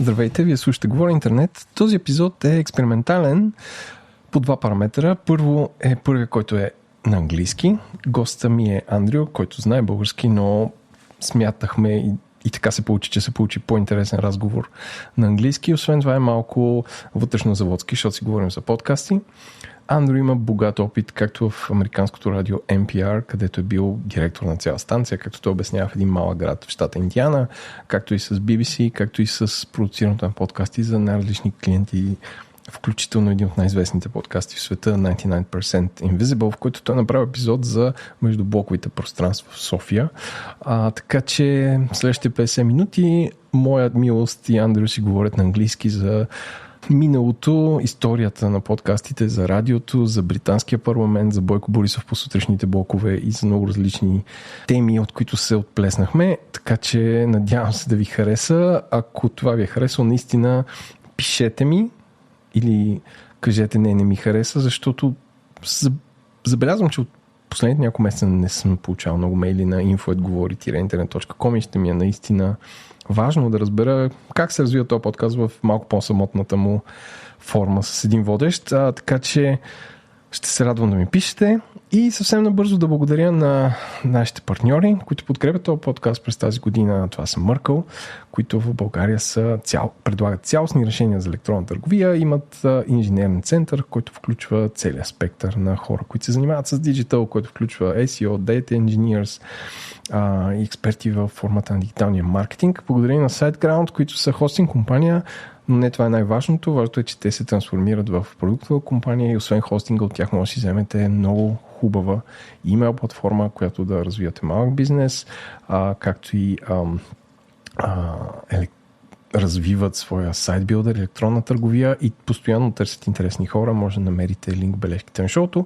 Здравейте, вие слушате Говори интернет. Този епизод е експериментален по два параметъра. Първо е първия, който е на английски. Госта ми е Андрю, който знае български, но смятахме и така се получи, че се получи по-интересен разговор на английски. Освен това е малко вътрешнозаводски, защото си говорим за подкасти. Андрю има богат опит, както в американското радио NPR, където е бил директор на цяла станция, както той обяснява в един малък град в щата Индиана, както и с BBC, както и с продуцирането на подкасти за най-различни клиенти, включително един от най-известните подкасти в света, 99% Invisible, в който той направи епизод за междублоковите пространства в София. Така че следващите 50 минути моят милост и Андрю си говорят на английски за миналото, историята на подкастите, за радиото, за британския парламент, за Бойко Борисов по сутрешните блокове и за много различни теми, от които се отплеснахме. Така че надявам се да ви хареса. Ако това ви е харесало, наистина пишете ми или кажете не ми хареса, защото забелязвам, че от последните няколко месеца не съм получавал много мейли на info@govori-internet.com и ще ми е наистина важно да разбера как се развива този подкаст в малко по-самотната му форма с един водещ. Така че ще се радвам да ми пишете и съвсем набързо да благодаря на нашите партньори, които подкрепят този подкаст през тази година. Това са Мъркъл, които в България предлагат цялостни решения за електронна търговия. Имат инженерен център, който включва целият спектър на хора, които се занимават с диджитал, който включва SEO, Data Engineers и експерти в формата на дигиталния маркетинг. Благодарение на SiteGround, които са хостинг компания, но не това е най-важното. Важното е, че те се трансформират в продуктова компания и освен хостинга от тях може да си вземете много хубава имейл платформа, която да развивате малък бизнес, както и развиват своя сайт-билдър, електронна търговия и постоянно търсят интересни хора. Може да намерите линк в бележките на шоуто.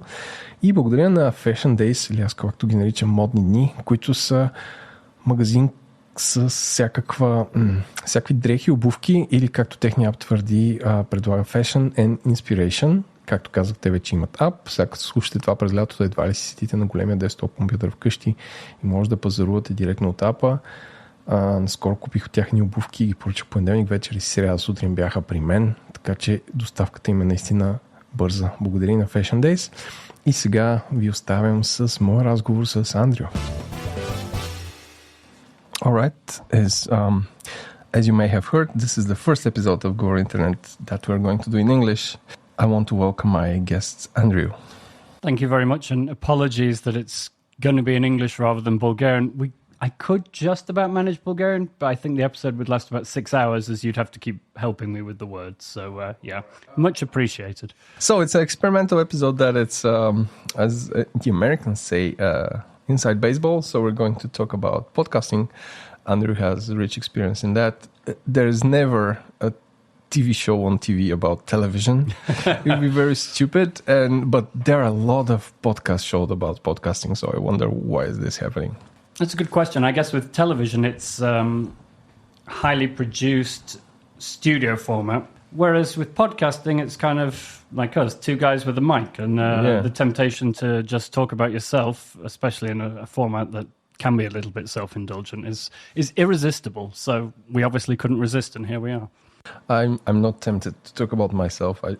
И благодаря на Fashion Days, или аз както ги наричам модни дни, които са магазин с всякакви дрехи, обувки или както техния ап твърди, предлага Fashion and Inspiration. Както казах, те вече имат ап. Сега като слушате това през лятото, едва ли си седите на големия десктоп компютър вкъщи и може да пазарувате директно от апа. Наскоро купих от тях ни обувки и ги поръчах понеделник вечер и сряда сутрин бяха при мен, така че доставката им е наистина бърза. Благодаря на Fashion Days. И сега ви оставям с моя разговор с Андрю. Alright, as you may have heard, this is the first episode of Говори интернет that we're going to do in English. I want to welcome my guest, Andrew. Thank you very much, and apologies that it's going to be in English rather than Bulgarian. I could just about manage Bulgarian, but I think the episode would last about 6 hours as you'd have to keep helping me with the words. So, yeah, much appreciated. So it's an experimental episode that it's, as the Americans say, inside baseball. So we're going to talk about podcasting. Andrew has rich experience in that. There is never a TV show on TV about television. It would be very stupid. But there are a lot of podcast shows about podcasting. So I wonder why is this happening? That's a good question. I guess with television, it's highly produced studio format. Whereas with podcasting, it's kind of like us, two guys with a mic. And the temptation to just talk about yourself, especially in a format that can be a little bit self-indulgent, is irresistible. So we obviously couldn't resist, and here we are. I'm not tempted to talk about myself. I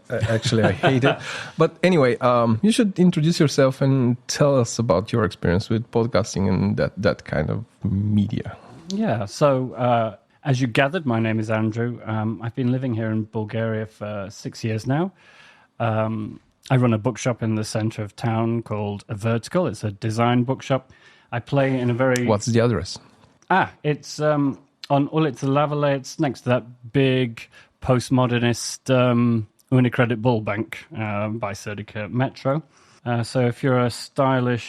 hate it. But anyway, you should introduce yourself and tell us about your experience with podcasting and that kind of media. Yeah, so as you gathered, my name is Andrew. I've been living here in Bulgaria for 6 years now. I run a bookshop in the center of town called A Vertical. It's a design bookshop. I play in a very... What's the address? It's on Ulica Lavale. It's next to that big postmodernist Unicredit Bull Bank by Serdica Metro. So if you're a stylish,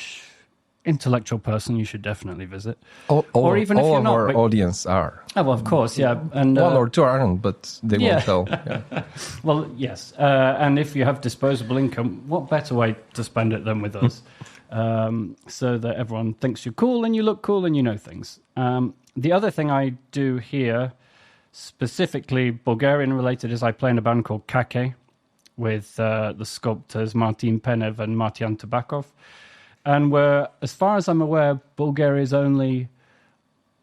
intellectual person, you should definitely visit. Or even if you're not. All of our audience are. Oh, well, of course, yeah. And one or two aren't, but they won't tell. Yeah. Well, yes. And if you have disposable income, what better way to spend it than with us? So that everyone thinks you're cool and you look cool and you know things. The other thing I do here, specifically Bulgarian related, is I play in a band called Kake with the sculptors Martin Penev and Martian Tabakov. And we're, as far as I'm aware, Bulgaria's only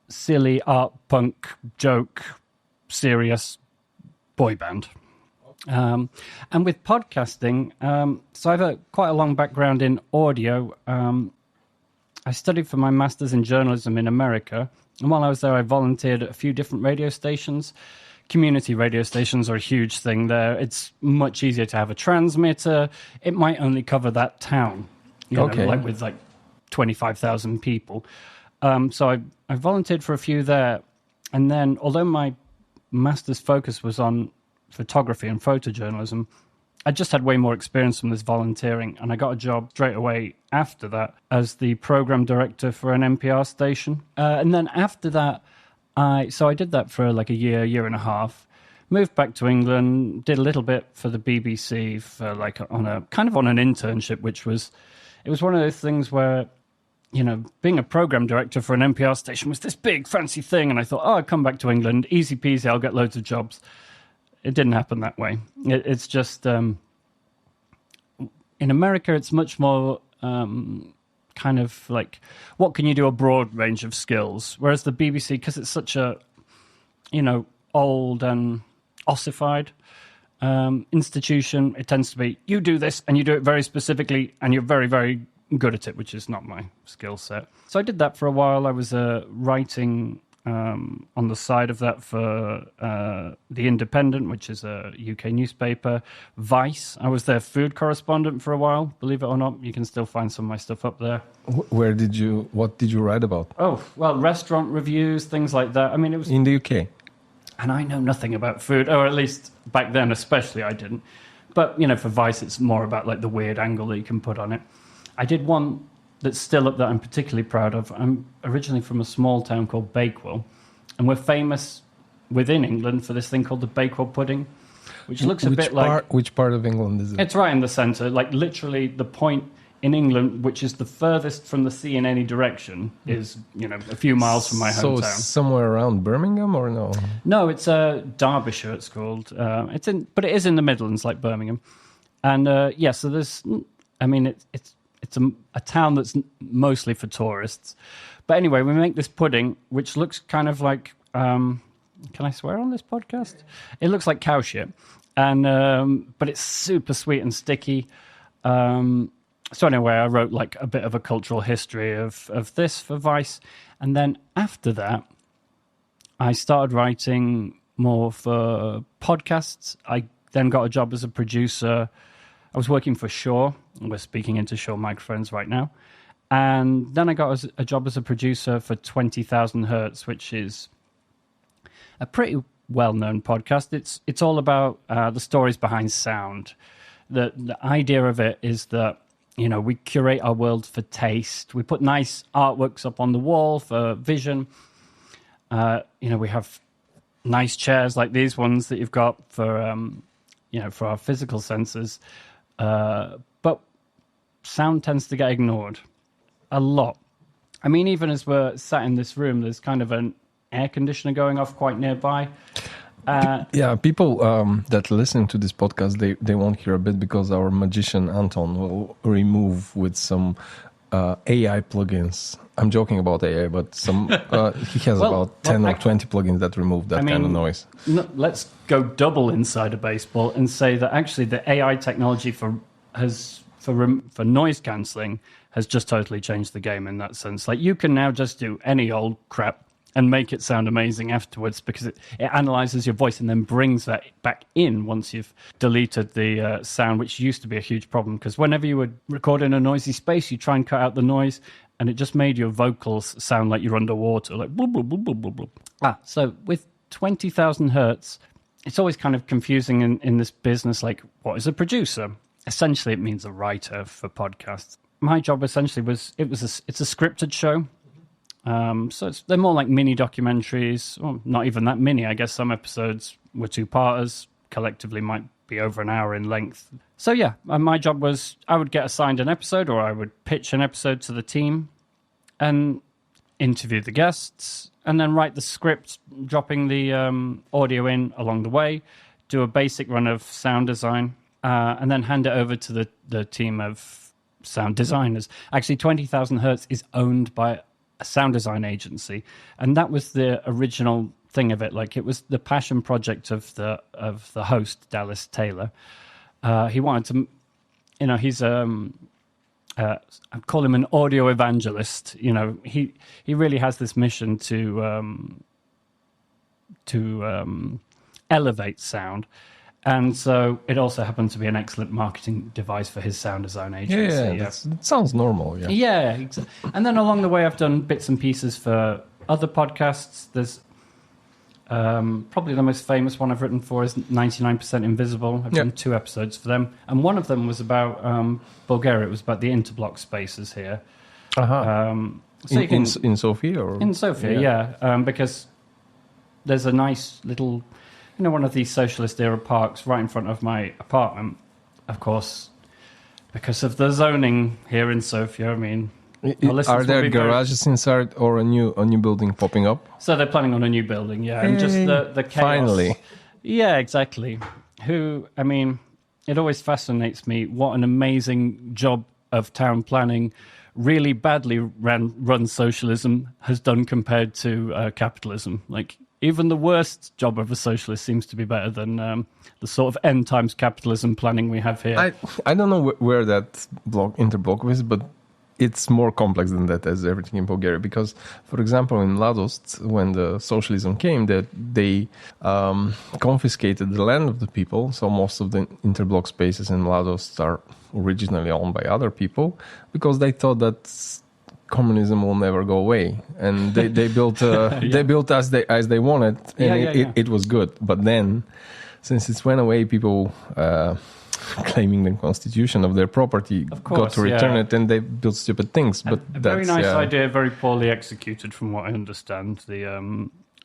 silly art punk joke serious boy band. And with podcasting, so I have quite a long background in audio. I studied for my master's in journalism in America. And while I was there, I volunteered at a few different radio stations. Community radio stations are a huge thing there. It's much easier to have a transmitter. It might only cover that town, like with like 25,000 people. So I volunteered for a few there. And then, although my master's focus was on photography and photojournalism, I just had way more experience from this volunteering, and I got a job straight away after that as the program director for an NPR station. And then after that, I did that for like a year and a half, moved back to England, did a little bit for the BBC for like on an internship, it was one of those things where, being a program director for an NPR station was this big fancy thing. And I thought, I'll come back to England, easy peasy, I'll get loads of jobs. It didn't happen that way. It's just, in America, it's much more kind of like, what can you do? A broad range of skills. Whereas the BBC, because it's such a, old and ossified institution, it tends to be, you do this and you do it very specifically and you're very, very good at it, which is not my skill set. So I did that for a while. I was writing on the side of that for The Independent, which is a UK newspaper. Vice, I was their food correspondent for a while. Believe it or not, you can still find some of my stuff up there. What did you write about? Oh, well, restaurant reviews, things like that. I mean, it was... In the UK? And I know nothing about food, or at least back then especially I didn't. But, for Vice, it's more about like the weird angle that you can put on it. I did one that's still up that I'm particularly proud of. I'm originally from a small town called Bakewell, and we're famous within England for this thing called the Bakewell pudding, which looks a bit like... Which part of England is it? It's right in the centre, like literally the point in England, which is the furthest from the sea in any direction, is, a few miles from my hometown. So somewhere around Birmingham or no? No, it's Derbyshire, it's called. But it is in the Midlands, like Birmingham. And so there's... I mean, it's a town that's mostly for tourists. But anyway, we make this pudding, which looks kind of like... can I swear on this podcast? It looks like cow shit. But it's super sweet and sticky. So anyway, I wrote like a bit of a cultural history of this for Vice. And then after that, I started writing more for podcasts. I then got a job as a producer. I was working for Shaw. We're speaking into Shaw microphones right now. And then I got a job as a producer for 20,000 Hertz, which is a pretty well-known podcast. It's all about the stories behind sound. The idea of it is that, we curate our world for taste. We put nice artworks up on the wall for vision. We have nice chairs like these ones that you've got for, for our physical senses. But sound tends to get ignored a lot. I mean, even as we're sat in this room, there's kind of an air conditioner going off quite nearby. People that listen to this podcast, they won't hear a bit because our magician Anton will remove with some AI plugins. I'm joking about AI, but he has about 10 or 20 plugins that remove that kind of noise. No, let's go double inside a baseball and say that actually the AI technology for noise cancelling has just totally changed the game in that sense. Like, you can now just do any old crap and make it sound amazing afterwards because it analyzes your voice and then brings that back in once you've deleted the sound, which used to be a huge problem because whenever you would record in a noisy space, you try and cut out the noise and it just made your vocals sound like you're underwater, like blah, blah, blah, blah, blah, blah. So with 20,000 Hertz, it's always kind of confusing in this business, like, what is a producer? Essentially, it means a writer for podcasts. My job essentially it's a scripted show. So they're more like mini documentaries. Well, not even that mini. I guess some episodes were two-parters. Collectively might be over an hour in length. So yeah, my job was I would get assigned an episode or I would pitch an episode to the team and interview the guests and then write the script, dropping the audio in along the way, do a basic run of sound design, and then hand it over to the team of sound designers. Actually, 20,000 Hertz is owned by a sound design agency, and that was the original thing of it. Like, it was the passion project of the host, Dallas Taylor. He wanted to, he's I call him an audio evangelist. He really has this mission to elevate sound. And so it also happened to be an excellent marketing device for his sound design agency. That sounds normal. Yeah. And then along the way, I've done bits and pieces for other podcasts. There's probably the most famous one I've written for is 99% Invisible. I've done 2 episodes for them. And one of them was about Bulgaria. It was about the interblock spaces here. So in Sofia? Or? In Sofia, because there's a nice little... one of these socialist-era parks right in front of my apartment. Of course, because of the zoning here in Sofia, are there garages inside or a new building popping up? So they're planning on a new building, and just the chaos. Finally. Yeah, exactly. It always fascinates me what an amazing job of town planning really badly run socialism has done compared to capitalism. Like, even the worst job of a socialist seems to be better than the sort of end times capitalism planning we have here. I don't know where that interblock is, but it's more complex than that, as everything in Bulgaria. Because, for example, in Mladost, when the socialism came, they confiscated the land of the people. So most of the interblock spaces in Mladost are originally owned by other people, because they thought that communism will never go away, and they built they built as they wanted, and it was good. But then, since it went away, people claiming the constitution of their property got to return it, and they built stupid things. But a very nice idea, very poorly executed, from what I understand.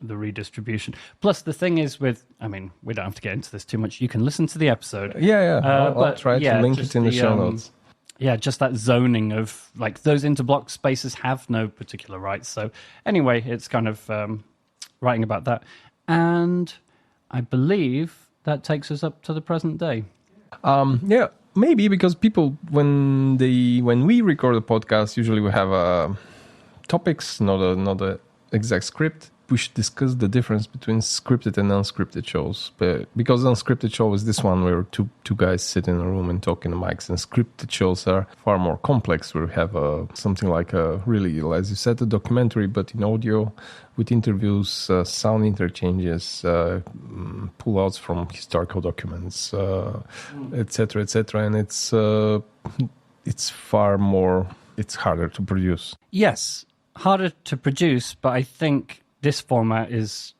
The redistribution. Plus, the thing is with, we don't have to get into this too much. You can listen to the episode. I'll try to link it in the show notes. Yeah, just that zoning of, like, those interblock spaces have no particular rights. So anyway, it's kind of writing about that. And I believe that takes us up to the present day. Maybe because people, when we record a podcast, usually we have topics, not a exact script. We should discuss the difference between scripted and unscripted shows. But because unscripted show is this one where two guys sit in a room and talk in the mics, and scripted shows are far more complex, where we have something like really, as you said, a documentary, but in audio, with interviews, sound interchanges, pullouts from historical documents, etc., etc. And it's far more, it's harder to produce. Yes, harder to produce, but I think this format is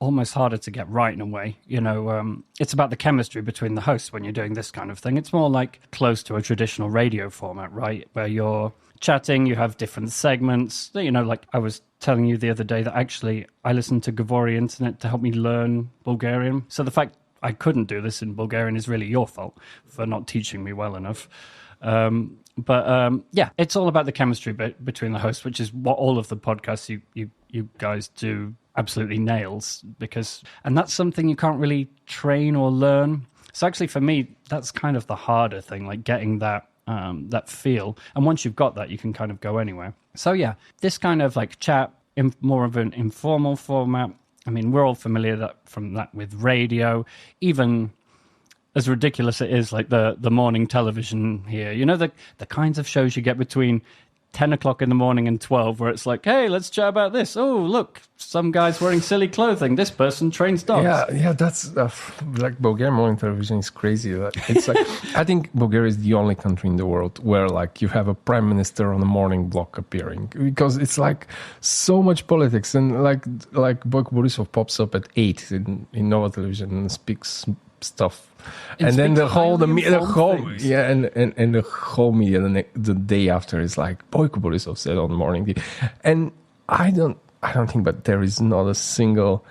almost harder to get right in a way. It's about the chemistry between the hosts when you're doing this kind of thing. It's more like close to a traditional radio format, right? Where you're chatting, you have different segments. Like I was telling you the other day that actually I listened to Govori Internet to help me learn Bulgarian. So the fact I couldn't do this in Bulgarian is really your fault for not teaching me well enough. But it's all about the chemistry between the hosts, which is what all of the podcasts you guys do absolutely nails, and that's something you can't really train or learn. So actually for me, that's kind of the harder thing, like getting that feel. And once you've got that, you can kind of go anywhere. So this kind of like chat, more of an informal format. We're all familiar from that with radio, even as ridiculous it is, like the morning television here. The kinds of shows you get between 10 o'clock in the morning and 12, where it's like, hey, let's chat about this. Oh, look, some guy's wearing silly clothing. This person trains dogs. Yeah, that's like Bulgarian morning television is crazy. It's like, I think Bulgaria is the only country in the world where like you have a prime minister on the morning block appearing, because it's like so much politics, and like Boyko Borisov pops up at 8 in Nova Television and speaks stuff. And then the whole media the day after is like Boyko Borisov said on the morning. And I don't think, but there is not a single,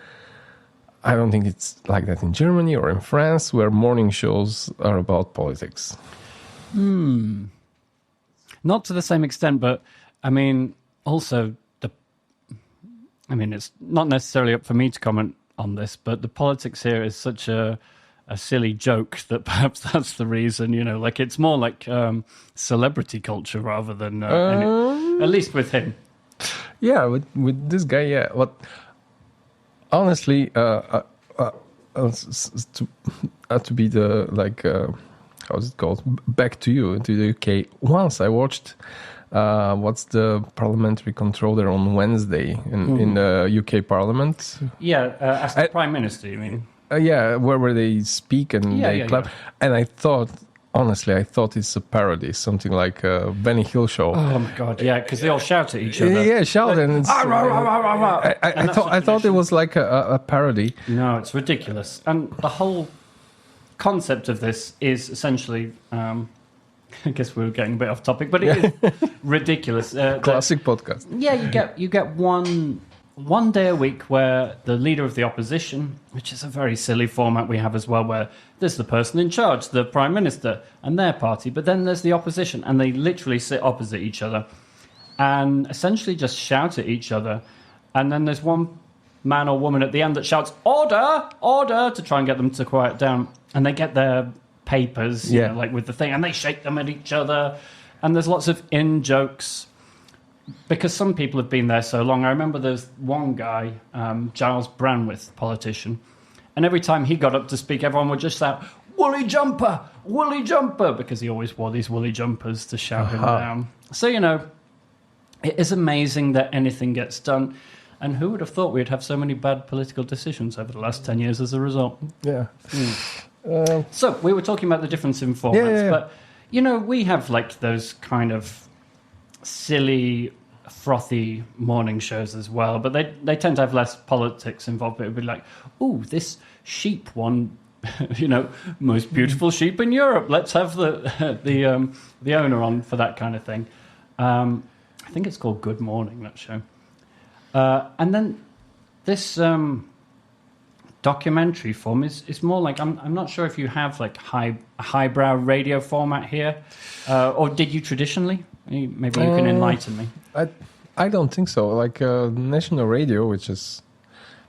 I don't think it's like that in Germany or in France, where morning shows are about politics. Not to the same extent, but also it's not necessarily up for me to comment on this, but the politics here is such a silly joke that perhaps that's the reason, like it's more like celebrity culture rather than at least with him. Yeah, with this guy, yeah. honestly, to be the how's it called? Back to you to the UK. Once I watched what's the parliamentary controller on Wednesday in the UK Parliament. Yeah, as the Prime Minister, you mean? Where they speak and they clap. Yeah. And I thought it's a parody, something like a Benny Hill show. Oh my God, yeah, because they all shout at each other. Yeah, shout, and it's, I thought it was like a parody. No, it's ridiculous. And the whole concept of this is essentially, I guess we were getting a bit off topic, but it is ridiculous. Classic podcast. Yeah, you get one day a week where the leader of the opposition, which is a very silly format we have as well, where there's the person in charge, the Prime Minister and their party, but then there's the opposition, and they literally sit opposite each other and essentially just shout at each other. And then there's one man or woman at the end that shouts, "Order! Order!" to try and get them to quiet down. And they get their papers, you know, like with the thing, and they shake them at each other. And there's lots of in-jokes. Because some people have been there so long. I remember there's one guy, Giles Brandwith, politician, and every time he got up to speak, everyone would just shout, "Woolly jumper! Woolly jumper!" because he always wore these woolly jumpers to shout him down. So, it is amazing that anything gets done. And who would have thought we'd have so many bad political decisions over the last 10 years as a result? Yeah. So we were talking about the difference in formats, but, we have like those kind of silly, frothy morning shows as well, but they tend to have less politics involved. It would be like, "Ooh, this sheep won, most beautiful sheep in Europe. Let's have the owner on for that kind of thing." I think it's called Good Morning, that show. And then this documentary form is more like, I'm not sure if you have like highbrow radio format here, or did you traditionally? Maybe you can enlighten me. I don't think so. Like national radio, which is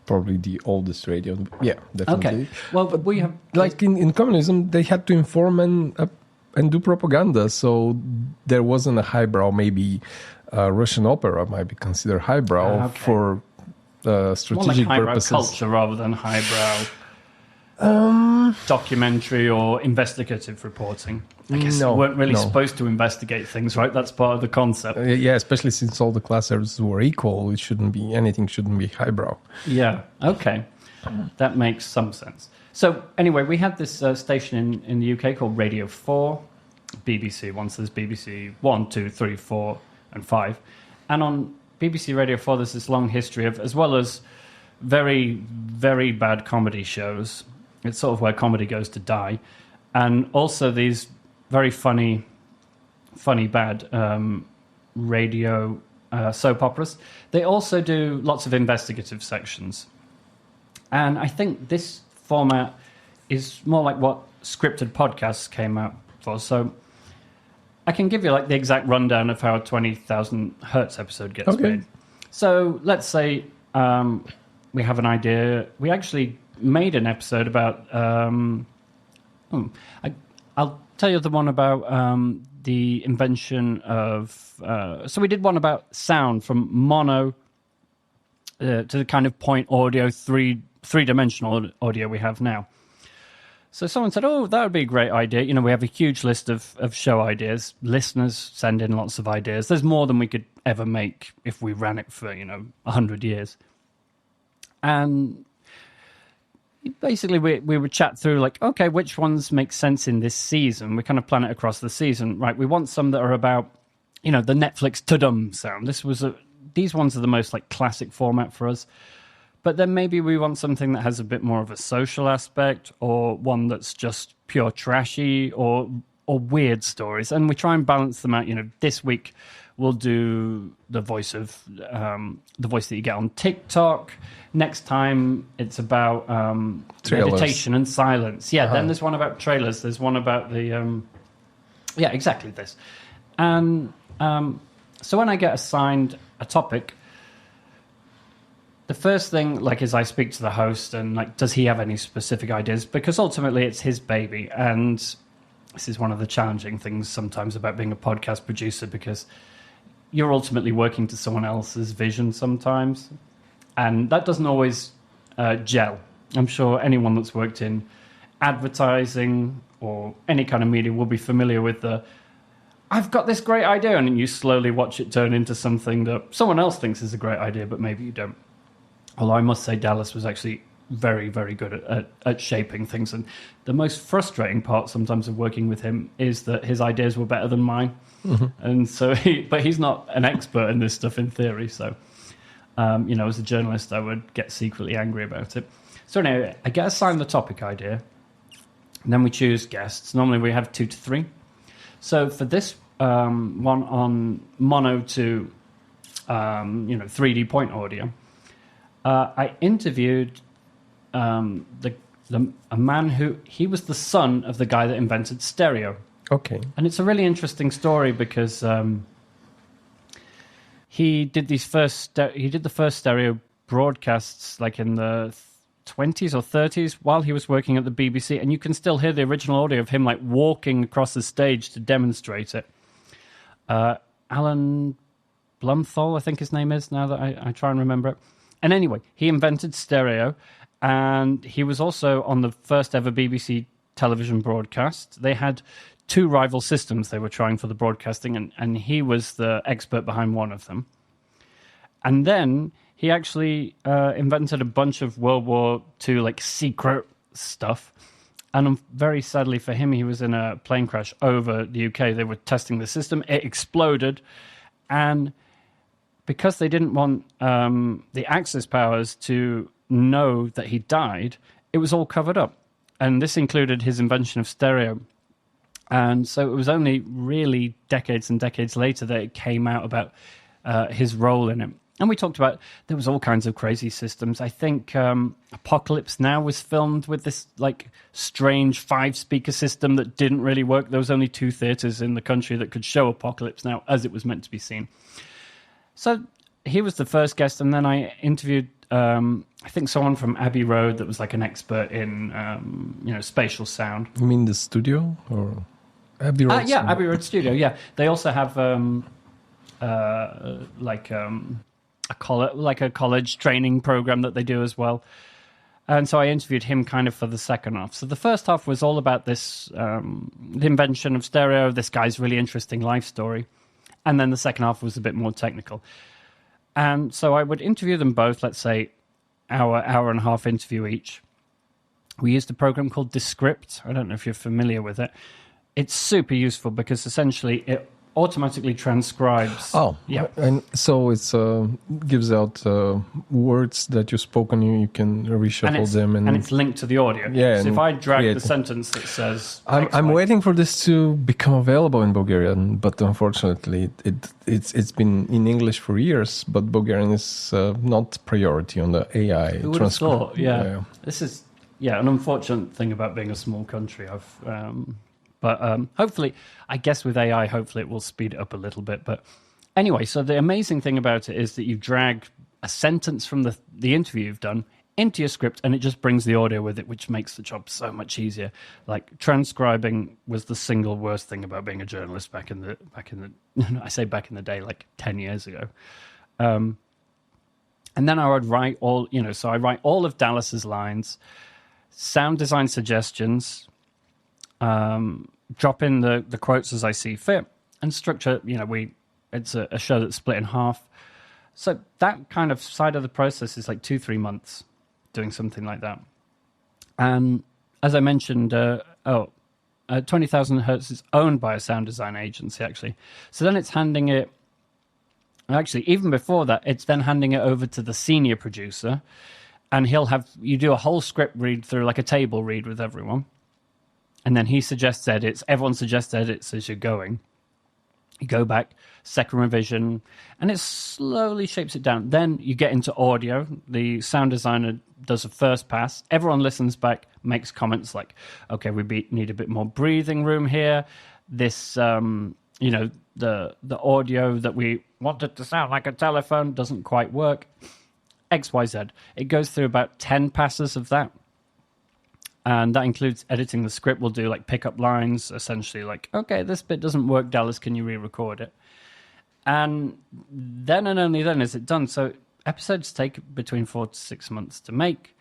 probably the oldest radio. Yeah, definitely. Okay. Well, but we have like in communism, they had to inform and do propaganda, so there wasn't a highbrow. Maybe Russian opera might be considered highbrow for strategic more like highbrow purposes. Culture rather than highbrow documentary or investigative reporting. I guess you weren't really supposed to investigate things, right? That's part of the concept. Yeah, especially since all the class services were equal, anything shouldn't be highbrow. Yeah, okay. That makes some sense. So anyway, we had this station in the UK called Radio 4, BBC 1, so there's BBC 1, 2, 3, 4 and 5. And on BBC Radio 4 there's this long history of, as well as very, very bad comedy shows. It's sort of where comedy goes to die. And also these very funny bad radio soap operas. They also do lots of investigative sections. And I think this format is more like what scripted podcasts came out for. So I can give you like the exact rundown of how a 20,000 Hertz episode gets made. So let's say we have an idea. We actually made an episode about... I'll tell you the one about the invention of... so we did one about sound from mono to the kind of point audio, three-dimensional audio we have now. So someone said, "Oh, that would be a great idea." We have a huge list of show ideas. Listeners send in lots of ideas. There's more than we could ever make if we ran it for, 100 years. And basically we would chat through like, okay, which ones make sense in this season? We kind of plan it across the season, right? We want some that are about, the Netflix ta-dum sound. These ones are the most like classic format for us. But then maybe we want something that has a bit more of a social aspect, or one that's just pure trashy, or weird stories. And we try and balance them out. This week we'll do the voice that you get on TikTok. Next time it's about meditation and silence. Yeah, Then there's one about trailers. There's one about the... exactly this. And so when I get assigned a topic... The first thing, is I speak to the host and, does he have any specific ideas? Because ultimately it's his baby. And this is one of the challenging things sometimes about being a podcast producer, because you're ultimately working to someone else's vision sometimes. And that doesn't always gel. I'm sure anyone that's worked in advertising or any kind of media will be familiar with I've got this great idea, and then you slowly watch it turn into something that someone else thinks is a great idea, but maybe you don't. Although I must say Dallas was actually very, very good at shaping things. And the most frustrating part sometimes of working with him is that his ideas were better than mine. Mm-hmm. And so, but he's not an expert in this stuff in theory. So, as a journalist, I would get secretly angry about it. So anyway, I get assigned the topic idea, and then we choose guests. Normally we have 2 to 3. So for this one on mono to, 3D point audio, I interviewed a man he was the son of the guy that invented stereo. Okay. And it's a really interesting story because he did the first stereo broadcasts like in the 20s or 30s while he was working at the BBC, and you can still hear the original audio of him like walking across the stage to demonstrate it. Alan Blumthal, I think his name is, now that I try and remember it. And anyway, he invented stereo, and he was also on the first ever BBC television broadcast. They had 2 rival systems they were trying for the broadcasting, and he was the expert behind one of them. And then he actually invented a bunch of World War II like secret stuff. And very sadly for him, he was in a plane crash over the UK. They were testing the system. It exploded. And because they didn't want the Axis powers to know that he died, it was all covered up. And this included his invention of stereo. And so it was only really decades and decades later that it came out about his role in it. And we talked about, there was all kinds of crazy systems. I think Apocalypse Now was filmed with this like strange 5-speaker system that didn't really work. There was only 2 theatres in the country that could show Apocalypse Now as it was meant to be seen. So he was the first guest, and then I interviewed, I think, someone from Abbey Road that was like an expert in, spatial sound. You mean the studio or Abbey Road? Yeah, Abbey Road Studio. Yeah, they also have a college training program that they do as well. And so I interviewed him kind of for the second half. So the first half was all about this, the invention of stereo, this guy's really interesting life story. And then the second half was a bit more technical. And so I would interview them both, let's say, hour and a half interview each. We used a program called Descript. I don't know if you're familiar with it. It's super useful because essentially it automatically transcribes. Oh, yeah. And so it's gives out words that you spoke and you can reshuffle them. And it's linked to the audio. Yeah. So if I drag the sentence that says... I'm waiting for this to become available in Bulgarian, but unfortunately it's been in English for years, but Bulgarian is not priority on the AI Who would have thought? Yeah. This is an unfortunate thing about being a small country. But hopefully, I guess with AI, hopefully it will speed it up a little bit. But anyway, so the amazing thing about it is that you drag a sentence from the interview you've done into your script, and it just brings the audio with it, which makes the job so much easier. Like transcribing was the single worst thing about being a journalist back in the I say back in the day, like 10 years ago. And then I would write so I write all of Dallas's lines, sound design suggestions, drop in the quotes as I see fit, and structure, it's a show that's split in half. So that kind of side of the process is like 2-3 months doing something like that. And as I mentioned, 20,000 Hertz is owned by a sound design agency, actually. So then it's handing it, actually, even before that, it's then handing it over to the senior producer, and you do a whole script read through, like a table read with everyone. And then he suggests edits. Everyone suggests edits as you're going. You go back, second revision, and it slowly shapes it down. Then you get into audio. The sound designer does a first pass. Everyone listens back, makes comments like, okay, we need a bit more breathing room here. This, the audio that we wanted to sound like a telephone doesn't quite work. X, Y, Z. It goes through about 10 passes of that. And that includes editing the script. We'll do like pickup lines, essentially like, okay, this bit doesn't work, Dallas, can you re-record it? And then and only then is it done. So episodes take between 4 to 6 months to make.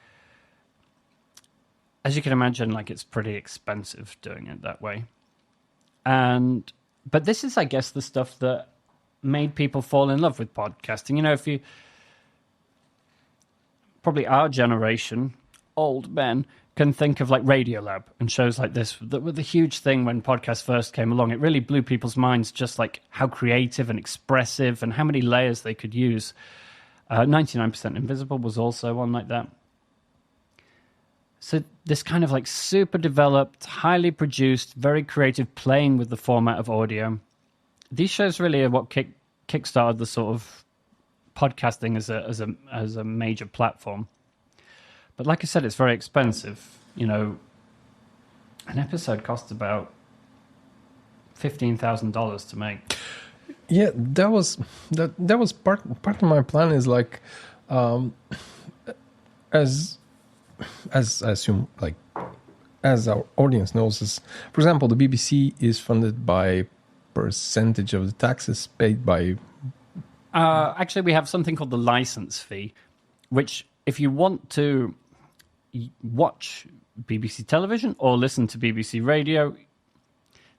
as you can imagine, like it's pretty expensive doing it that way. But this is, I guess, the stuff that made people fall in love with podcasting. You know, if you probably our generation, old men, can think of like Radiolab and shows like this that were the huge thing when podcasts first came along. It really blew people's minds, just like how creative and expressive and how many layers they could use. 99% Invisible was also one like that. So this kind of like super developed, highly produced, very creative, playing with the format of audio. These shows really are what kickstarted the sort of podcasting as a major platform. But like I said, it's very expensive. You know, an episode costs about $15,000 to make. Yeah, that was part of my plan. Is like, as you like, as our audience knows, is, for example, the BBC is funded by percentage of the taxes paid by. Actually, we have something called the license fee, which if you want to watch BBC television or listen to BBC radio,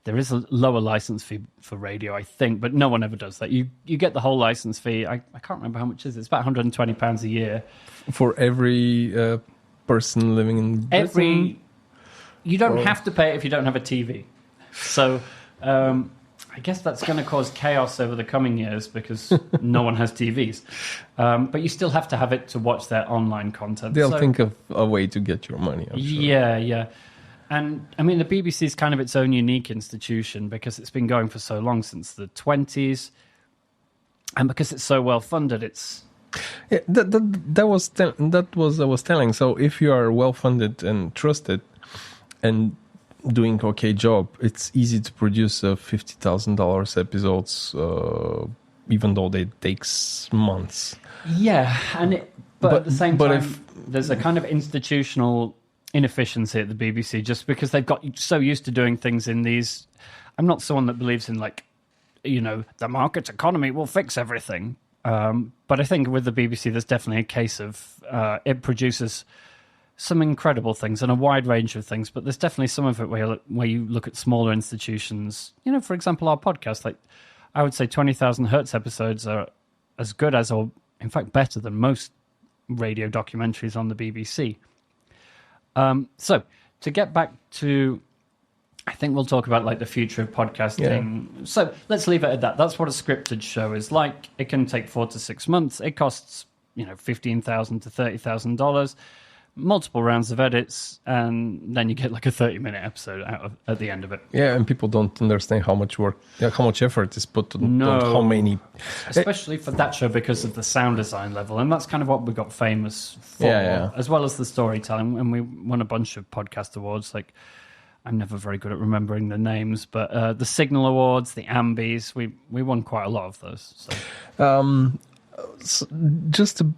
there is a lower license fee for radio, I think, but no one ever does that. You get the whole license fee. I can't remember how much it is. It's about £120 a year. For every person living in Britain? You don't have to pay it if you don't have a TV. So I guess that's going to cause chaos over the coming years because no one has TVs. But you still have to have it to watch their online content. They'll think of a way to get your money, I'm sure. Yeah. And, I mean, the BBC is kind of its own unique institution because it's been going for so long, since the 20s. And because it's so well-funded, it's... Yeah, that was I was telling. So if you are well-funded and trusted and doing okay job, it's easy to produce $50,000 episodes, even though they takes months. Yeah, but at the same time, there's a kind of institutional inefficiency at the BBC just because they've got so used to doing things in these. I'm not someone that believes in, like, you know, the market economy will fix everything. But I think with the BBC, there's definitely a case of it produces some incredible things and a wide range of things, but there's definitely some of it where you look at smaller institutions. You know, for example, our podcast, like I would say 20,000 Hertz episodes are as good as, or in fact better than, most radio documentaries on the BBC. So to get back to, I think we'll talk about like the future of podcasting. Yeah. So let's leave it at that. That's what a scripted show is like. It can take 4 to 6 months. It costs, you know, $15,000 to $30,000. Multiple rounds of edits, and then you get like a 30-minute episode at the end of it. Yeah, and people don't understand how much work, how much effort is put on how many. Especially for that show because of the sound design level, and that's kind of what we got famous for, as well as the storytelling. And we won a bunch of podcast awards. Like, I'm never very good at remembering the names, but the Signal Awards, the Ambies, we won quite a lot of those. So just to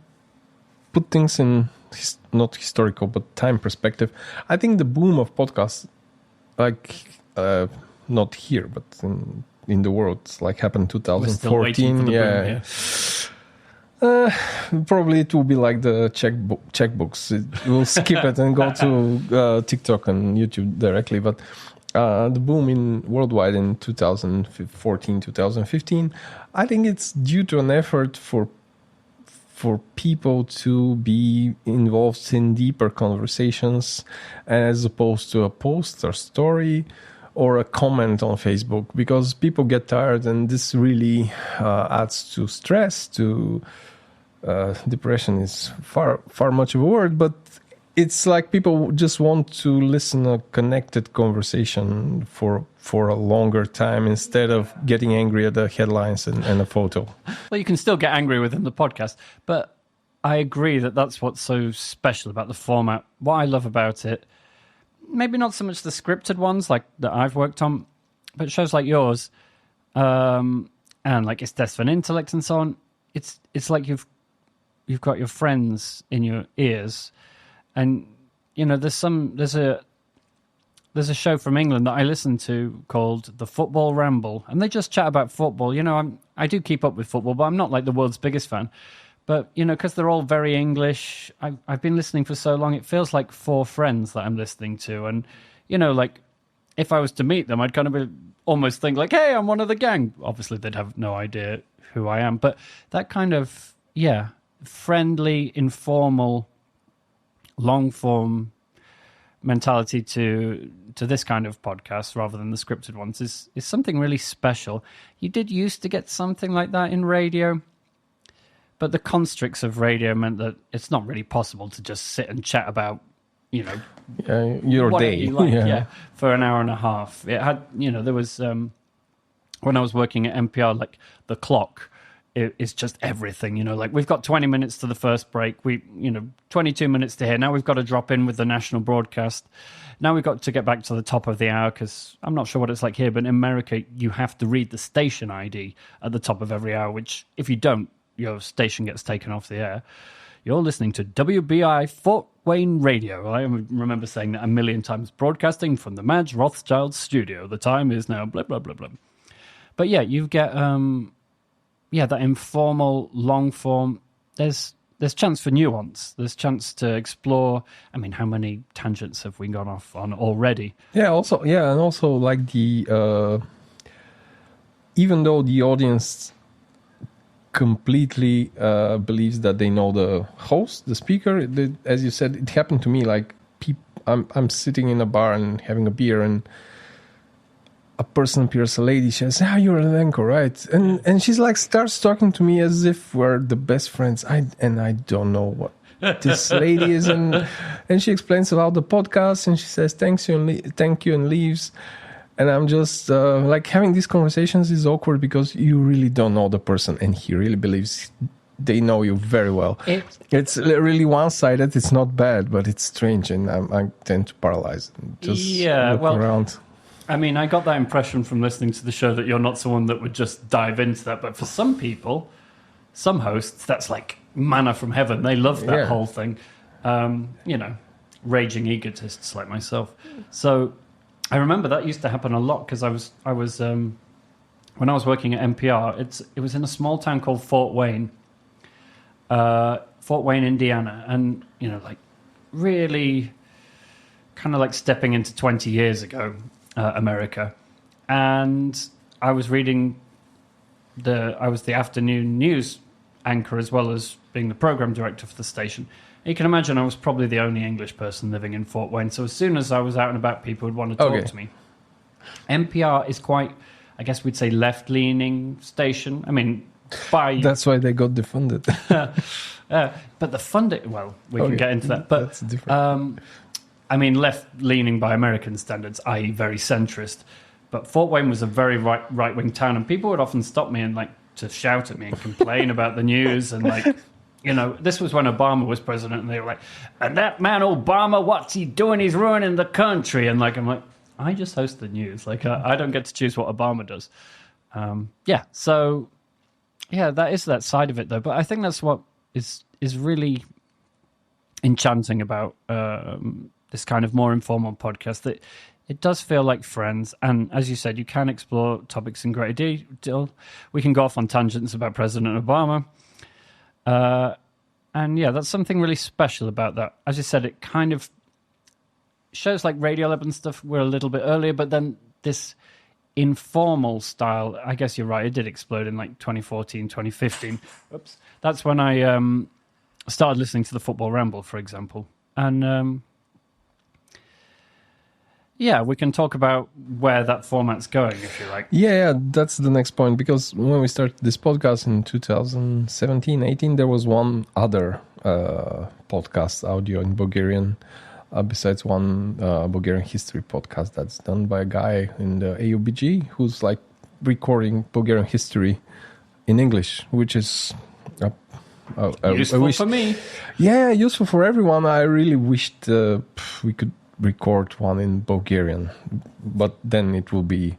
put things in not historical but time perspective, I think the boom of podcasts, like not here but in the world, like happened 2014. Probably it will be like the checkbooks. We'll skip it and go to TikTok and YouTube directly. But the boom in worldwide in 2014, 2015, I think it's due to an effort for people to be involved in deeper conversations as opposed to a post or story or a comment on Facebook, because people get tired, and this really adds to stress, to depression is far much of a word, but it's like people just want to listen a connected conversation for a longer time instead of getting angry at the headlines and a photo. Well, you can still get angry within the podcast, but I agree that that's what's so special about the format. What I love about it, maybe not so much the scripted ones like that I've worked on, but shows like yours, and like It's Death for an Intellect and so on. It's like you've got your friends in your ears. And, you know, there's a show from England that I listen to called The Football Ramble, and they just chat about football. You know, I do keep up with football, but I'm not like the world's biggest fan. But, because they're all very English, I've been listening for so long, it feels like four friends that I'm listening to. And, like, if I was to meet them, I'd kind of almost think like, hey, I'm one of the gang. Obviously, they'd have no idea who I am. But that kind of, friendly, informal, long-form mentality to this kind of podcast rather than the scripted ones is something really special. You did used to get something like that in radio, but the constricts of radio meant that it's not really possible to just sit and chat about, your whatever day, you like, for an hour and a half. It had, there was when I was working at NPR, like the clock is just everything. Like we've got 20 minutes to the first break. 22 minutes to here. Now we've got to drop in with the national broadcast. Now we've got to get back to the top of the hour because I'm not sure what it's like here, but in America you have to read the station ID at the top of every hour. Which if you don't, your station gets taken off the air. You're listening to WBI Fort Wayne Radio. I remember saying that a million times. Broadcasting from the Madge Rothschild studio. The time is now blah, blah, blah, blah. But yeah, you get, that informal, long form. There's chance for nuance. There's chance to explore. I mean, how many tangents have we gone off on already? And also like the, even though the audience completely believes that they know the host, the speaker. As you said, it happened to me. Like, I'm sitting in a bar and having a beer, and a person appears, a lady. She says, you're an anchor, right?" And she's like, starts talking to me as if we're the best friends. I don't know what this lady is, and she explains about the podcast, and she says, thank you, and leaves. And I'm just like, having these conversations is awkward because you really don't know the person, and he really believes they know you very well. It's really one-sided. It's not bad, but it's strange, and I tend to paralyze and just look around. I mean, I got that impression from listening to the show that you're not someone that would just dive into that. But for some people, some hosts, that's like manna from heaven. They love that whole thing. Raging egotists like myself. So I remember that used to happen a lot because I was when I was working at NPR, it was in a small town called Fort Wayne, Indiana, and like really kind of like stepping into 20 years ago, America, and I was reading I was the afternoon news anchor as well as being the program director for the station. You can imagine I was probably the only English person living in Fort Wayne. So as soon as I was out and about, people would want to talk to me. NPR is quite, I guess we'd say, left-leaning station. I mean, that's why they got defunded. But the funding, well, we can get into that. But that's different. I mean, left-leaning by American standards, i.e. very centrist. But Fort Wayne was a very right-wing town, and people would often stop me and like to shout at me and complain about the news and like... this was when Obama was president, and they were like, and that man Obama, what's he doing? He's ruining the country. And like, I'm like, I just host the news. Like, I don't get to choose what Obama does. So, that is that side of it, though. But I think that's what is really enchanting about this kind of more informal podcast, that it does feel like friends. And as you said, you can explore topics in greater detail. We can go off on tangents about President Obama. And that's something really special about that. As you said, it kind of shows like Radio Lab and stuff were a little bit earlier, but then this informal style, I guess you're right, it did explode in like 2014, 2015. Oops. That's when I started listening to the Football Ramble, for example. And we can talk about where that format's going, if you like. Yeah, that's the next point, because when we started this podcast in 2017-18, there was one other podcast audio in Bulgarian, besides one Bulgarian history podcast that's done by a guy in the AUBG who's like recording Bulgarian history in English, which is... useful for me. Yeah, useful for everyone. I really wished we could record one in Bulgarian, but then it will be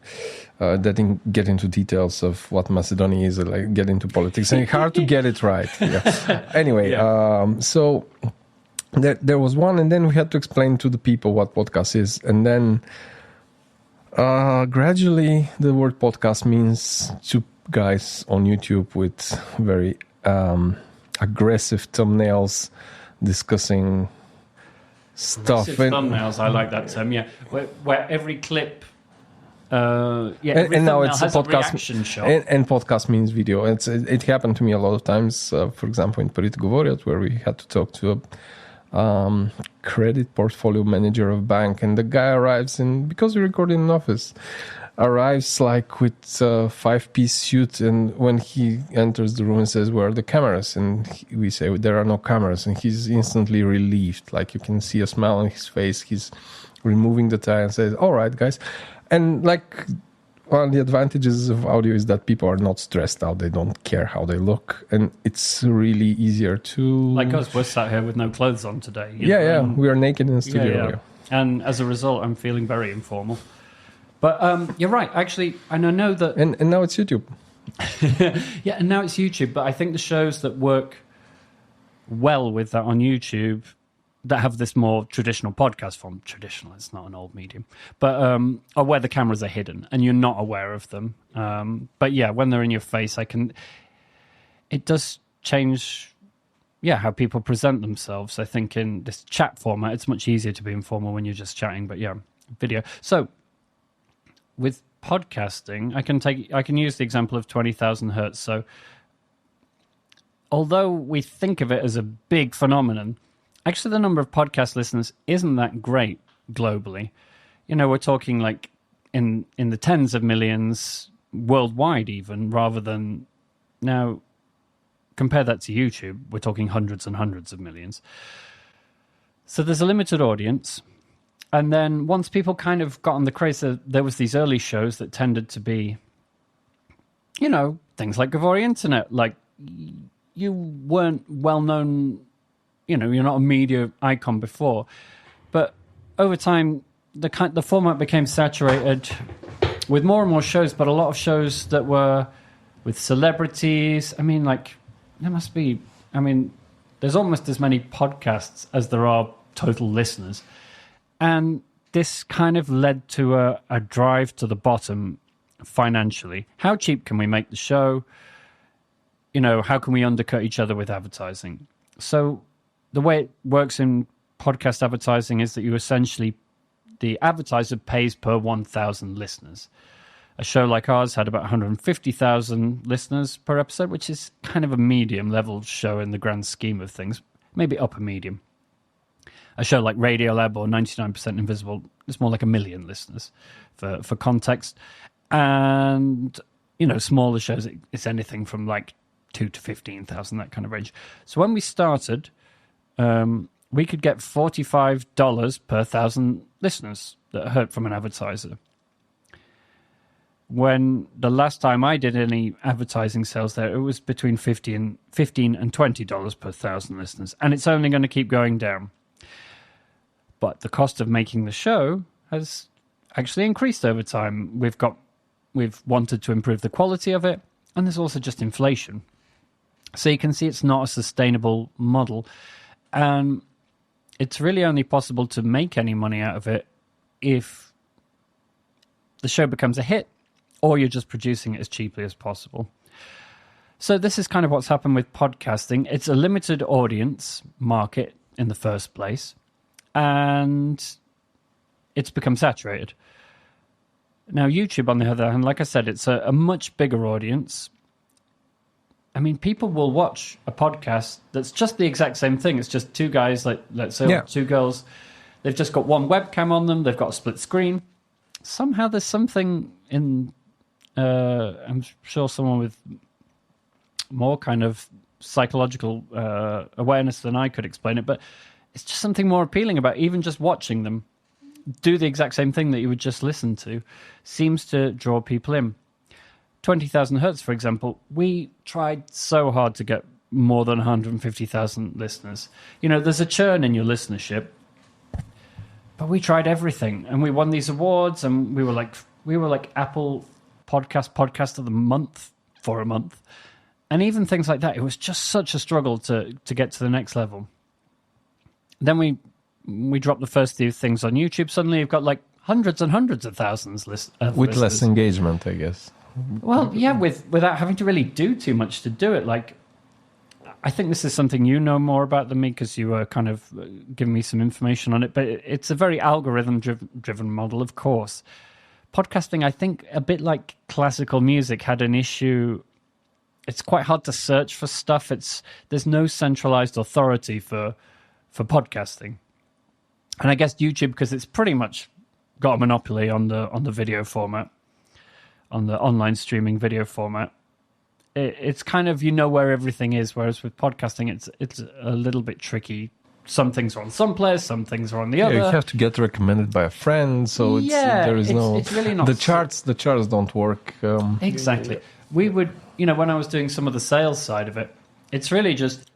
get into details of what Macedonia is, like get into politics, and it's hard to get it right. Anyway, so there was one, and then we had to explain to the people what podcast is, and then gradually the word podcast means two guys on YouTube with very aggressive thumbnails discussing stuff. Thumbnails, I like that term. Yeah, where every clip. Every and now it's has a podcast. A reaction shot. And podcast means video. It happened to me a lot of times. For example, in първия, говорят, where we had to talk to a credit portfolio manager of bank, and the guy arrives because we record in an office, arrives like with a 5-piece suit, and when he enters the room and says, "Where are the cameras?" and we say, "There are no cameras," and he's instantly relieved. Like, you can see a smile on his face. He's removing the tie and says, "All right, guys." And like, one of the advantages of audio is that people are not stressed out. They don't care how they look, and it's really easier to... Like us, we're sat here with no clothes on today. We are naked in the studio. Yeah. And as a result, I'm feeling very informal. But you're right, actually, and I know that... And now it's YouTube. Yeah, and now it's YouTube, but I think the shows that work well with that on YouTube, that have this more traditional podcast form, traditional, it's not an old medium, but are where the cameras are hidden and you're not aware of them. But yeah, when they're in your face, it does change, how people present themselves. I think in this chat format, it's much easier to be informal when you're just chatting, but yeah, video. So with podcasting, I can use the example of 20,000 hertz. So although we think of it as a big phenomenon, actually the number of podcast listeners isn't that great globally. We're talking like in the tens of millions worldwide even, rather than... Now, compare that to YouTube, we're talking hundreds and hundreds of millions. So there's a limited audience. And then once people kind of got on the craze, there was these early shows that tended to be, things like Govori Internet. Like, you weren't well-known... you're not a media icon before, but over time, the format became saturated with more and more shows, but a lot of shows that were with celebrities. I mean, like, there's almost as many podcasts as there are total listeners. And this kind of led to a drive to the bottom financially. How cheap can we make the show? How can we undercut each other with advertising? So the way it works in podcast advertising is that the advertiser pays per 1,000 listeners. A show like ours had about 150,000 listeners per episode, which is kind of a medium level show in the grand scheme of things, maybe upper medium. A show like Radiolab or 99% Invisible is more like 1 million listeners for context. And, smaller shows, it's anything from like 2 to 15,000, that kind of range. So when we started... we could get $45 per 1,000 listeners that heard from an advertiser. When the last time I did any advertising sales there, it was between $15 and $20 per 1,000 listeners, and it's only going to keep going down. But the cost of making the show has actually increased over time. We've wanted to improve the quality of it, and there's also just inflation. So you can see it's not a sustainable model. And it's really only possible to make any money out of it if the show becomes a hit or you're just producing it as cheaply as possible. So this is kind of what's happened with podcasting. It's a limited audience market in the first place, and it's become saturated. Now, YouTube, on the other hand, like I said, it's a much bigger audience. I mean, people will watch a podcast that's just the exact same thing. It's just two guys, like, let's say, or two girls. They've just got one webcam on them. They've got a split screen. Somehow there's something in, I'm sure someone with more kind of psychological awareness than I could explain it, but it's just something more appealing about even just watching them do the exact same thing that you would just listen to seems to draw people in. 20,000 hertz, for example, we tried so hard to get more than 150,000 listeners. There's a churn in your listenership, but we tried everything, and we won these awards, and we were like Apple podcast of the month for a month, and even things like that. It was just such a struggle to get to the next level. Then we dropped the first few things on YouTube. Suddenly, you've got like hundreds and hundreds of thousands with listeners. Less engagement, I guess. Well, yeah, without having to really do too much to do it. Like, I think this is something you know more about than me because you were kind of giving me some information on it, but it's a very algorithm-driven model, of course. Podcasting, I think, a bit like classical music, had an issue. It's quite hard to search for stuff. There's no centralized authority for podcasting. And I guess YouTube, because it's pretty much got a monopoly on the video format, on the online streaming video format, it's kind of, where everything is, whereas with podcasting, it's a little bit tricky. Some things are on some place, some things are on the other. You have to get recommended by a friend, so it's really not... The charts don't work. Exactly. We would, when I was doing some of the sales side of it, it's really just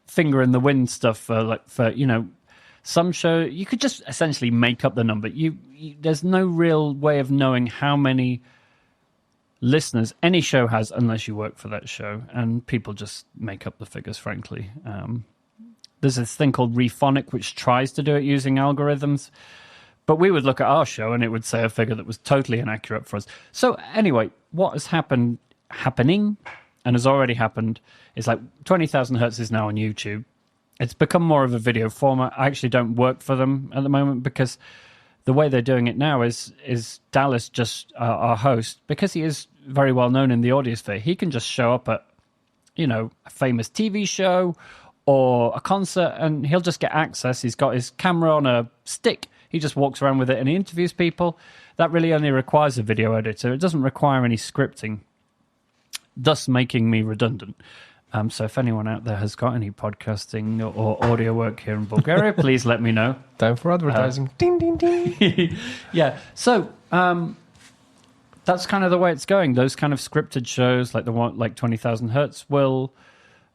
finger in the wind stuff for some show. You could just essentially make up the number. There's no real way of knowing how many listeners any show has unless you work for that show, and people just make up the figures, frankly. There's this thing called Rephonic which tries to do it using algorithms, but we would look at our show and it would say a figure that was totally inaccurate for us. So anyway, what has happening and has already happened is 20,000 Hertz is now on YouTube. It's become more of a video format. I actually don't work for them at the moment because the way they're doing it now is Dallas, just our host, because he is very well known in the audiosphere, he can just show up at, a famous TV show or a concert and he'll just get access. He's got his camera on a stick. He just walks around with it and he interviews people. That really only requires a video editor. It doesn't require any scripting, thus making me redundant. So if anyone out there has got any podcasting or audio work here in Bulgaria, please let me know. Time for advertising. Ding, ding, ding. Yeah. So that's kind of the way it's going. Those kind of scripted shows like the one like 20,000 Hertz will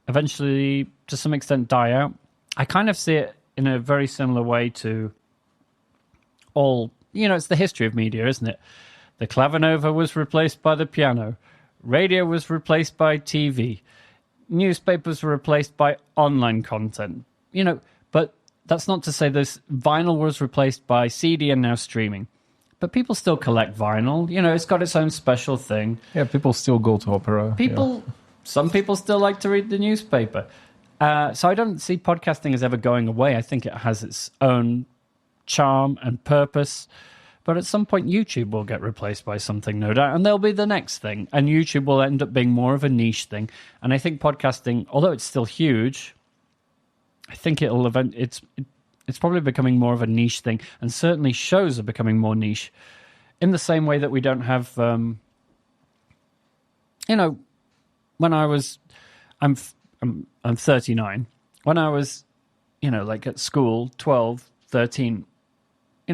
eventually, to some extent, die out. I kind of see it in a very similar way to all, it's the history of media, isn't it? The clavinova was replaced by the piano. Radio was replaced by TV. Newspapers were replaced by online content. But that's not to say this vinyl was replaced by CD and now streaming. But people still collect vinyl. It's got its own special thing. Yeah, people still go to opera. Some people still like to read the newspaper. So I don't see podcasting as ever going away. I think it has its own charm and purpose. But at some point, YouTube will get replaced by something, no doubt, and there'll be the next thing. And YouTube will end up being more of a niche thing. And I think podcasting, although it's still huge, I think it's probably becoming more of a niche thing. And certainly shows are becoming more niche in the same way that we don't have, when I was, I'm 39. When I was, at school, 12, 13,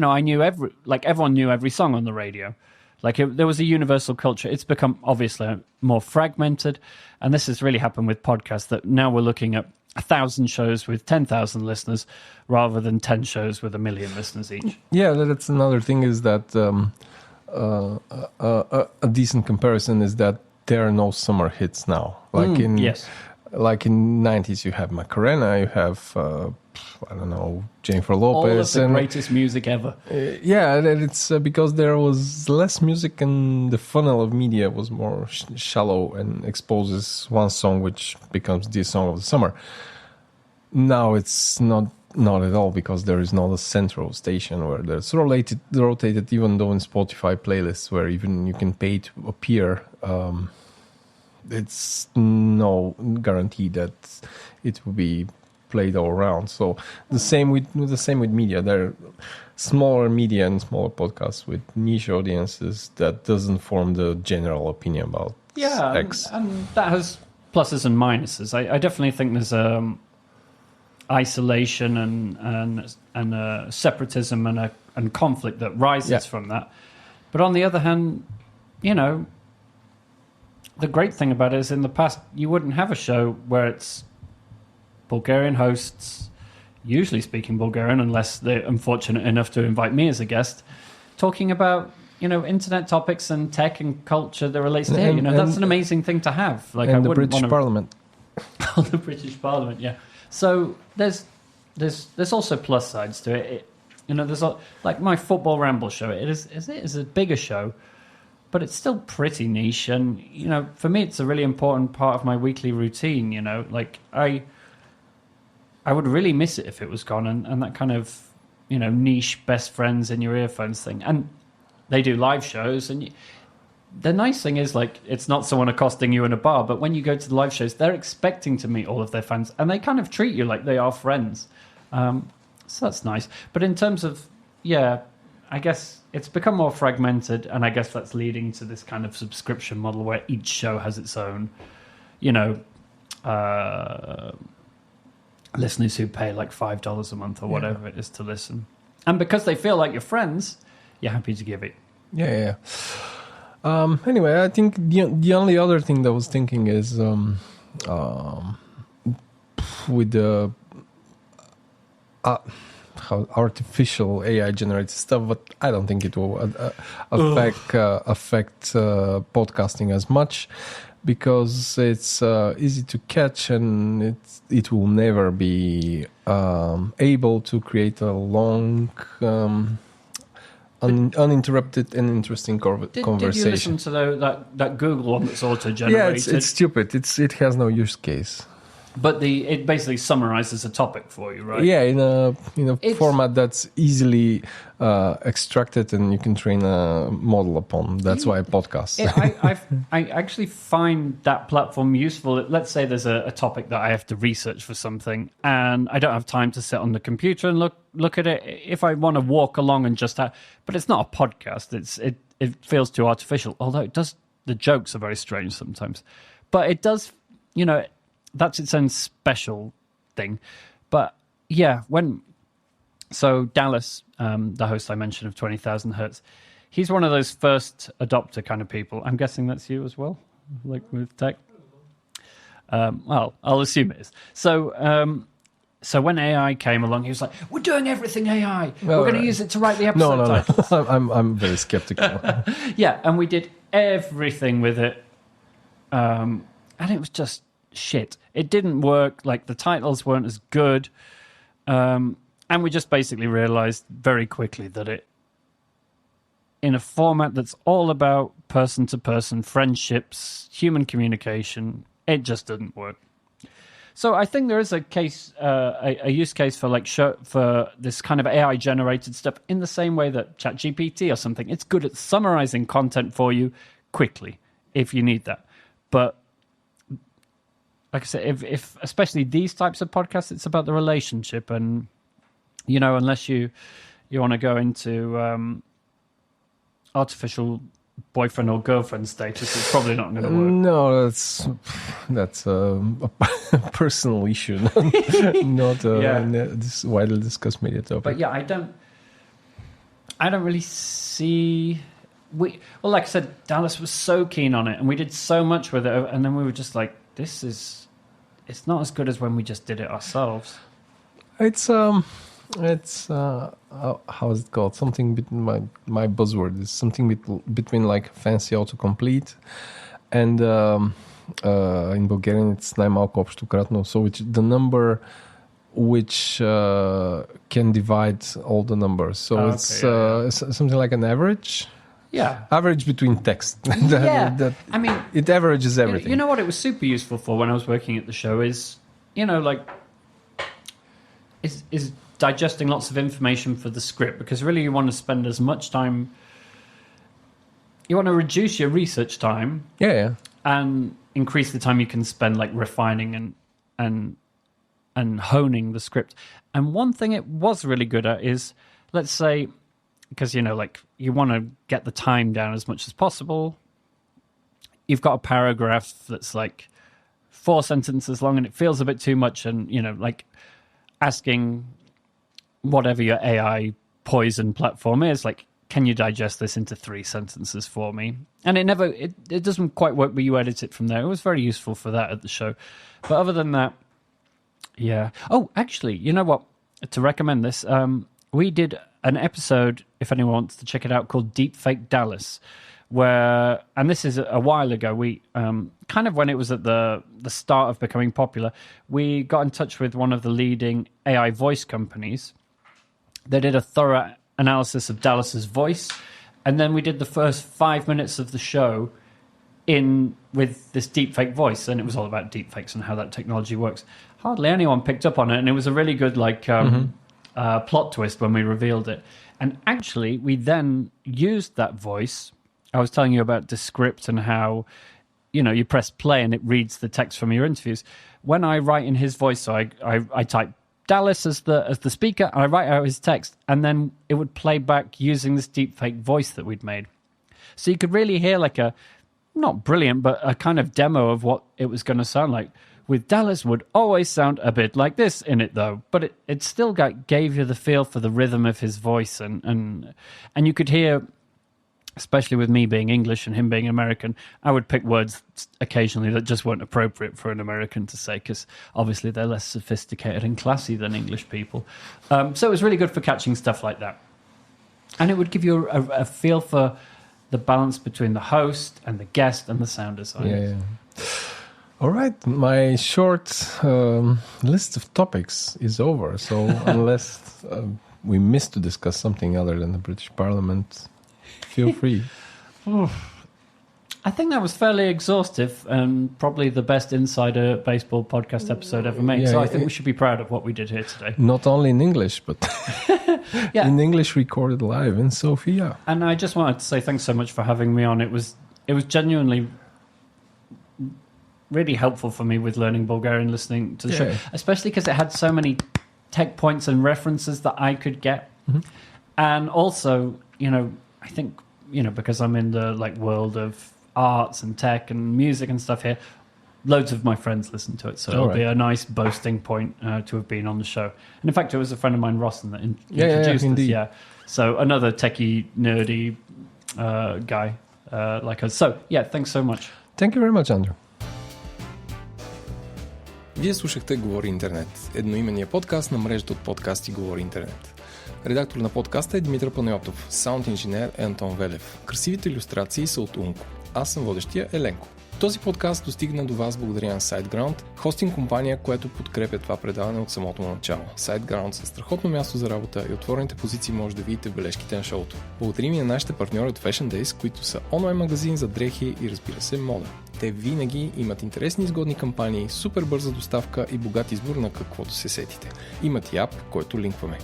I knew everyone knew every song on the radio. There was a universal culture. It's become obviously more fragmented. And this has really happened with podcasts that now we're looking at 1,000 shows with 10,000 listeners rather than 10 shows with 1 million listeners each. Yeah, that's another thing is that a decent comparison is that there are no summer hits now. Like in 90s, you have Macarena, you have, Jennifer Lopez. All of the greatest music ever. It's because there was less music and the funnel of media was more shallow and exposes one song which becomes the song of the summer. Now it's not at all because there is not a central station where there's rotated even though in Spotify playlists where even you can pay to appear. It's no guarantee that it will be played all around. So the same with media. There are smaller media and smaller podcasts with niche audiences that doesn't form the general opinion about X. And that has pluses and minuses. I definitely think there's isolation and separatism and conflict that rises from that. But on the other hand, the great thing about it is in the past, you wouldn't have a show where it's Bulgarian hosts, usually speaking Bulgarian, unless they're unfortunate enough to invite me as a guest, talking about, internet topics and tech and culture that relates to it. That's an amazing thing to have. And the British Parliament. The British Parliament, yeah. So there's also plus sides to it. There's my football ramble show. It is a bigger show. but it's still pretty niche. And, you know, for me, it's a really important part of my weekly routine, you know. Like, I would really miss it if it was gone. And that kind of, you know, niche best friends in your earphones thing. And they do live shows. And the nice thing is, like, it's not someone accosting you in a bar, but when you go to the live shows, they're expecting to meet all of their fans. And they kind of treat you like they are friends. So that's nice. But in terms of, yeah, I guess it's become more fragmented, and I guess that's leading to this kind of subscription model where each show has its own, you know, listeners who pay like $5 a month or whatever it is to listen. And because they feel like you're friends, you're happy to give it. Yeah. Anyway, I think the only other thing that I was thinking is with the how artificial AI generated stuff, but I don't think it will affect podcasting as much, because it's easy to catch, and it will never be able to create a long, uninterrupted and interesting conversation. Did you listen to that Google one that's auto-generated? Yeah, it's stupid. It has no use case. But it basically summarizes a topic for you, right? Yeah, in a format that's easily extracted and you can train a model upon. That's why I podcast. I actually find that platform useful. Let's say there's a topic that I have to research for something, and I don't have time to sit on the computer and look at it. If I want to walk along and just but it's not a podcast. It feels too artificial. Although it does, the jokes are very strange sometimes, but it does, you know. That's its own special thing. But yeah, so Dallas, the host I mentioned of 20,000 Hertz, he's one of those first adopter kind of people. I'm guessing that's you as well, like with tech. Well, I'll assume it is. So when AI came along, he was like, "We're doing everything AI. We're going to use it to write the episode titles." No. I'm very skeptical. Yeah, and we did everything with it, and it was just shit. It didn't work. Like, the titles weren't as good, and we just basically realized very quickly that it, in a format that's all about person to person friendships, human communication, it just didn't work. So I think there is a case, a use case for for this kind of AI generated stuff, in the same way that ChatGPT or something. It's good at summarizing content for you quickly if you need that, but like I said, if especially these types of podcasts, it's about the relationship, and, you know, unless you want to go into artificial boyfriend or girlfriend status, it's probably not going to work. No, that's a personal issue, not this widely discussed media topic. But yeah, I don't really see. Well, like I said, Dallas was so keen on it, and we did so much with it, and then we were just like, it's not as good as when we just did it ourselves. It's how is it called? Something between my buzzword is something between like fancy autocomplete and in Bulgarian it's най-малко общо кратно. So the number which can divide all the numbers. So it's something like an average. Yeah. Average between text. I mean, it averages everything. You know what it was super useful for when I was working at the show is, you know, like, is digesting lots of information for the script, because really you want to spend as much time, you want to reduce your research time. Yeah. And increase the time you can spend like refining and honing the script. And one thing it was really good at is, let's say, because, you know, like, you want to get the time down as much as possible. You've got a paragraph that's like 4 sentences long and it feels a bit too much, and, you know, like, asking whatever your AI poison platform is, like, can you digest this into 3 sentences for me? And it doesn't quite work, but you edit it from there. It was very useful for that at the show. But other than that, yeah. Oh, actually, you know what? To recommend this, we did an episode, if anyone wants to check it out, called Deepfake Dallas, where, and this is a while ago, we kind of when it was at the start of becoming popular, we got in touch with one of the leading AI voice companies. They did a thorough analysis of Dallas's voice, And then we did the first 5 minutes of the show with this deepfake voice, and it was all about deepfakes and how that technology works. Hardly anyone picked up on it, and it was a really good plot twist when we revealed it. And actually, we then used that voice. I was telling you about Descript and how, you press play and it reads the text from your interviews. When I write in his voice, so I type Dallas as the speaker, and I write out his text, and then it would play back using this deepfake voice that we'd made. So you could really hear like a, not brilliant, but a kind of demo of what it was going to sound like. With Dallas would always sound a bit like this in it, though. But it still gave you the feel for the rhythm of his voice. And you could hear, especially with me being English and him being American, I would pick words occasionally that just weren't appropriate for an American to say, because obviously they're less sophisticated and classy than English people. So it was really good for catching stuff like that. And it would give you a feel for the balance between the host and the guest and the sound design. Yeah. All right, my short list of topics is over. So unless we miss to discuss something other than the British Parliament, feel free. I think that was fairly exhaustive and probably the best insider baseball podcast episode ever made. Yeah, so I think we should be proud of what we did here today. Not only in English, but in English recorded live in Sofia. And I just wanted to say thanks so much for having me on. It was genuinely really helpful for me with learning Bulgarian, listening to the show, especially because it had so many tech points and references that I could get. Mm-hmm. And also, I think, because I'm in the world of arts and tech and music and stuff here, loads of my friends listen to it, so it'll be a nice boasting point to have been on the show. And in fact, it was a friend of mine, Rosson, that introduced us. Yeah, so another techie, nerdy guy like us. So thanks so much. Thank you very much, Andrew. Вие слушахте Говори Интернет, едноименния подкаст на мрежата от подкасти Говори Интернет. Редактор на подкаста е Димитър Панайотов, саунд инженер е Антон Велев. Красивите илюстрации са от Унко. Аз съм водещия Еленко. Този подкаст достигна до вас благодаря на SiteGround, хостинг компания, която подкрепя това предаване от самото му начало. SiteGround са страхотно място за работа и отворените позиции може да видите в бележките на шоуто. Благодарим и на нашите партньори от Fashion Days, които са онлайн магазин за дрехи и разбира се мода. Те винаги имат интересни изгодни кампании, супер бърза доставка и богат избор на каквото се сетите. Имат и ап, който линкваме.